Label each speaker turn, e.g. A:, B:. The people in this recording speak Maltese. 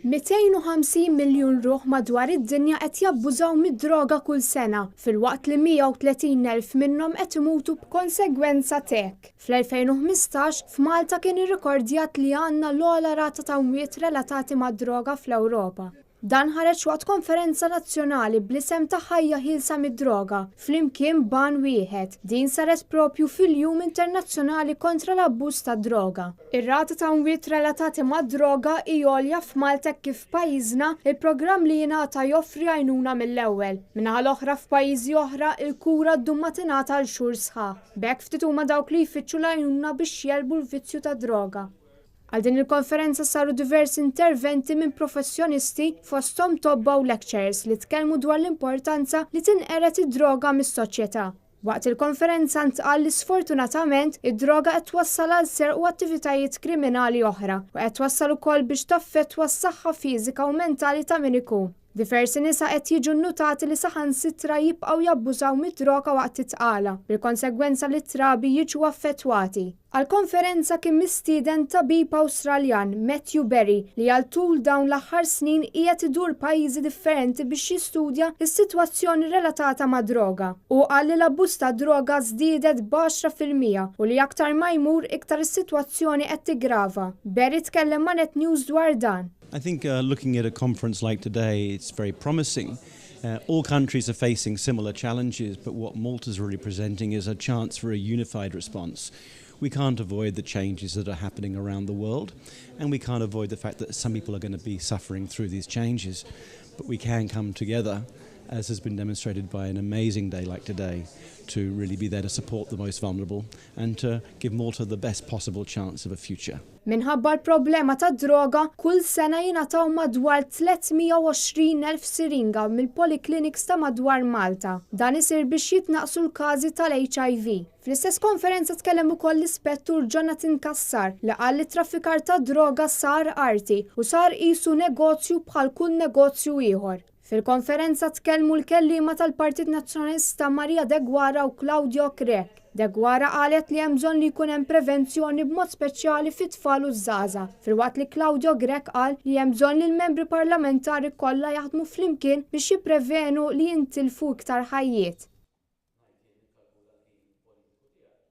A: 250 miljun ruħ madwar id-dinja qed jabbużaw mid-droga kull sena, filwaqt li 130,000 minnhom qed imutu b'konsegwenza tek. Fl-2015 f'Malta kien irrekordjat li għandna l-ogħla rata ta' mwiet relatati mad-droga fl-Ewropa. Dan ħareġ waqt konferenza nazzjonali bl-isem ta' ħajja ħielsa mid-droga flimkien ban wieħed. Din saret propju fil-Jum Internazzjonali kontra l-abbuż tad-droga. Ir-rata ta' mwiet relatati mad-droga hija għolja f'Malta kif f'pajjiżna il-programm li jingħata joffri għajnuna mill-ewwel. Minnaħa l-oħra f'pajjiżi oħra il-kura ddum ma tingħata għal xhur sħaħ. B'hekk ftit huma dawk li jfittxu l-għajnuna biex jelbu l-vizzju tad-droga. Għal din il-konferenza saru diversi interventi minn professjonisti fosthom tobba u lecturers li tkellmu dwar l-importanza li tinqeret id-droga mis-soċjetà. Waqt il-konferenza ntqal li sfortunatament id-droga qed twassal għal serq u attivitajiet kriminali oħra u qed twassal ukoll biex taffettwa s-saħħa fiżika u mentali ta' min ikun. Diversi nisa qed jiġu nnutati li saħansitra jibqgħu jabbużaw mid-droga waqt titqala, bil-konsegwenza li t-trabi jiġu affettwati. Għall-konferenza kien mistieden tabib Awstraljan Matthew Berry li għal tul dawn l-aħħar snin qiegħed idur pajjiżi differenti biex jistudja s-sitwazzjoni relatata ma' droga u qal li l-abbuż ta' droga żdiedet b'10% u li aktar ma jmur iktar is-sitwazzjoni qed tigrava. Berry tkellem ma' Net News dwar dan.
B: I think looking at a conference like today, it's very promising. All countries are facing similar challenges, but what Malta's really presenting is a chance for a unified response. We can't avoid the changes that are happening around the world, and we can't avoid the fact that some people are going to be suffering through these changes, but we can come together, as has been demonstrated by an amazing day like today, to really be there to support the most vulnerable and to give Malta the best possible chance of a future.
A: Minħabba l-problema ta' droga, kull sena jingħataw madwar 320,000 siringa mill-polikliniks ta' madwar Malta. Dan isir biex jitnaqsu l-każi tal-HIV. Fl-istess konferenza tkellem ukoll l-ispettur Jonathan Kassar li qal li traffikar ta' droga sar arti u sar qisu negozju bħal kull negozju ieħor. Fil-konferenza tkellmu l-kelliema tal-Partit Nazzjonalista Marija Degwara u Claudio Grek. Degwara qalet li hemm bżonn li jkun hemm prevenzjoni b'mod speċjali fit-tfal u żgħażagħ. Filwaqt li Claudio Grek qal li hemm bżonn li l-membri parlamentari kollha jaħdmu flimkien biex jipprevenu li jintilfu iktar ħajjiet.